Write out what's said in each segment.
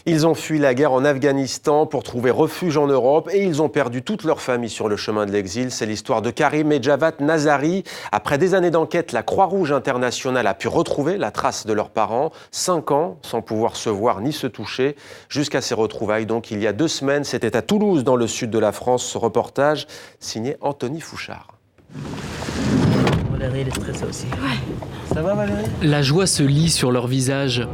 Ils ont fui la guerre en Afghanistan pour trouver refuge en Europe et ils ont perdu toute leur famille sur le chemin de l'exil. C'est l'histoire de Karim et Javad Nazari. Après des années d'enquête, la Croix-Rouge internationale a pu retrouver la trace de leurs parents. 5 ans sans pouvoir se voir ni se toucher jusqu'à ces retrouvailles. Donc il y a 2 semaines, c'était à Toulouse, dans le sud de la France. Ce reportage signé Anthony Fouchard. Valérie, elle est stressée aussi. Ouais. Ça va Valérie? La joie se lit sur leur visage.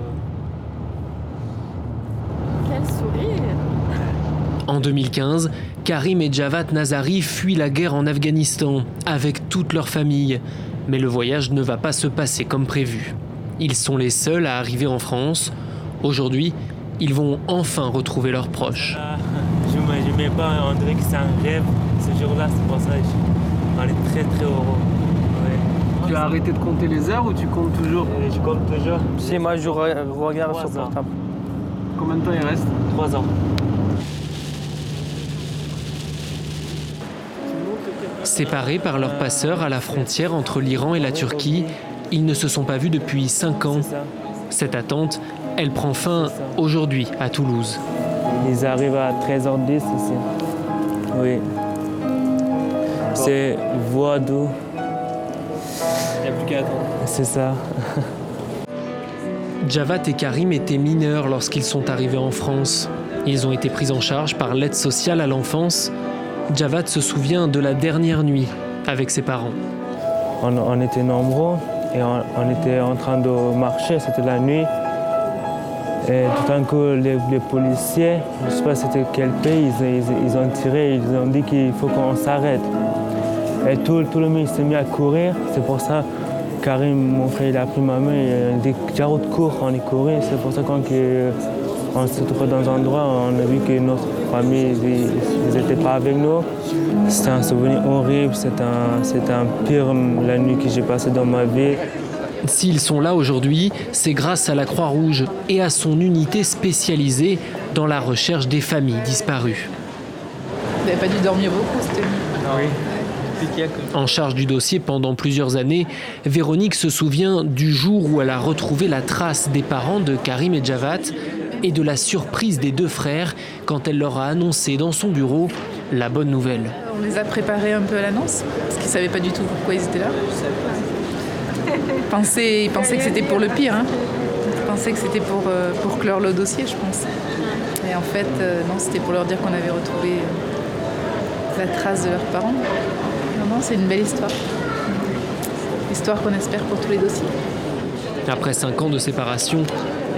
En 2015, Karim et Javad Nazari fuient la guerre en Afghanistan avec toute leur famille. Mais le voyage ne va pas se passer comme prévu. Ils sont les seuls à arriver en France. Aujourd'hui, ils vont enfin retrouver leurs proches. Je n'imagine pas, on dirait que c'est un rêve. Ce jour-là, c'est pour ça qu'on est très très heureux. Ouais. Tu as arrêté de compter les heures ou tu comptes toujours? Je compte toujours. Si, moi je regarde sur portable. Combien de temps il reste? 3 ans. Séparés par leurs passeurs à la frontière entre l'Iran et la Turquie, ils ne se sont pas vus depuis 5 ans. Cette attente, elle prend fin aujourd'hui à Toulouse. Ils arrivent à 13h10 ici. Oui. C'est voie d'eau. Il n'y a plus qu'à attendre. C'est ça. Javad et Karim étaient mineurs lorsqu'ils sont arrivés en France. Ils ont été pris en charge par l'aide sociale à l'enfance. Javad se souvient de la dernière nuit avec ses parents. On était nombreux et on était en train de marcher, c'était la nuit. Et tout d'un coup, les policiers, je ne sais pas c'était quel pays, ils ont tiré, ils ont dit qu'il faut qu'on s'arrête. Et tout le monde s'est mis à courir, c'est pour ça Karim, mon frère, il a pris ma main et il a dit « Jarod, cours », on est couru. C'est pour ça qu'on se trouvait dans un endroit, on a vu que notre famille, ils n'étaient pas avec nous. C'était un souvenir horrible, c'était un pire la nuit que j'ai passée dans ma vie. S'ils sont là aujourd'hui, c'est grâce à la Croix-Rouge et à son unité spécialisée dans la recherche des familles disparues. Vous n'avez pas dû dormir beaucoup cette nuit? Oui. En charge du dossier pendant plusieurs années, Véronique se souvient du jour où elle a retrouvé la trace des parents de Karim et Javad et de la surprise des 2 frères quand elle leur a annoncé dans son bureau la bonne nouvelle. On les a préparés un peu à l'annonce, parce qu'ils ne savaient pas du tout pourquoi ils étaient là. Ils pensaient que c'était pour le pire. Ils pensaient que c'était pour clore le dossier, je pense. Et en fait, non, c'était pour leur dire qu'on avait retrouvé la trace de leurs parents. Non, c'est une belle histoire. Histoire qu'on espère pour tous les dossiers. Après 5 ans de séparation,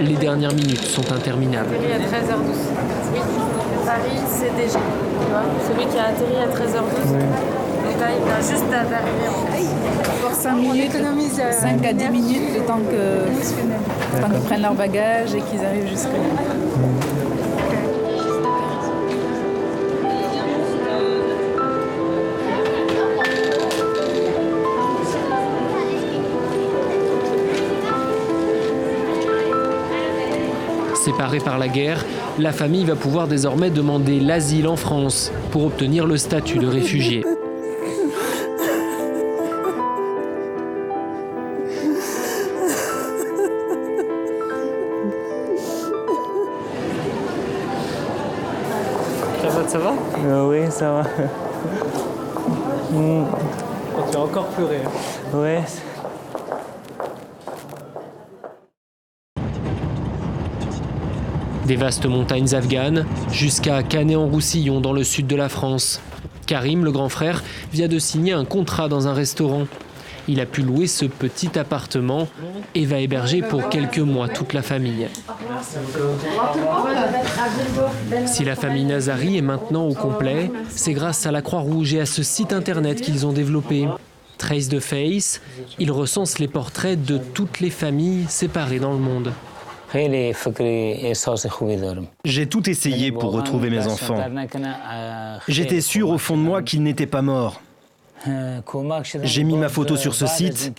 les dernières minutes sont interminables. Atterri à 13h12. Oui. Paris, CDG. Tu vois, celui qui a atterri à 13h12. Oui. Donc là, il vient juste d'arriver. Pour 5 minutes, 5 à 10 minutes, le temps qu'ils prennent leur bagage et qu'ils arrivent jusque là. Séparée par la guerre, la famille va pouvoir désormais demander l'asile en France pour obtenir le statut de réfugié. Ça va? Oui, ça va. Tu as encore pleuré. Oui. Des vastes montagnes afghanes jusqu'à Canet-en-Roussillon dans le sud de la France. Karim, le grand frère, vient de signer un contrat dans un restaurant. Il a pu louer ce petit appartement et va héberger pour quelques mois toute la famille. Si la famille Nazari est maintenant au complet, c'est grâce à la Croix-Rouge et à ce site internet qu'ils ont développé. Trace the Face, ils recensent les portraits de toutes les familles séparées dans le monde. J'ai tout essayé pour retrouver mes enfants. J'étais sûr au fond de moi qu'ils n'étaient pas morts. J'ai mis ma photo sur ce site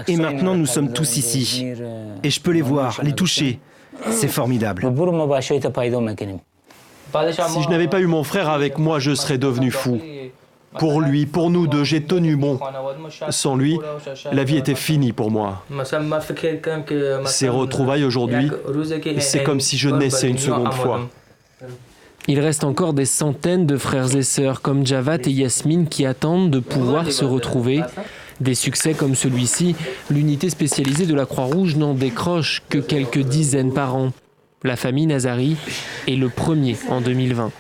et maintenant nous sommes tous ici. Et je peux les voir, les toucher. C'est formidable. Si je n'avais pas eu mon frère avec moi, je serais devenu fou. Pour lui, pour nous deux, j'ai tenu bon. Sans lui, la vie était finie pour moi. Ces retrouvailles aujourd'hui, c'est comme si je naissais une seconde fois. Il reste encore des centaines de frères et sœurs comme Djavat et Yasmine qui attendent de pouvoir se retrouver. Des succès comme celui-ci, l'unité spécialisée de la Croix-Rouge n'en décroche que quelques dizaines par an. La famille Nazari est le premier en 2020.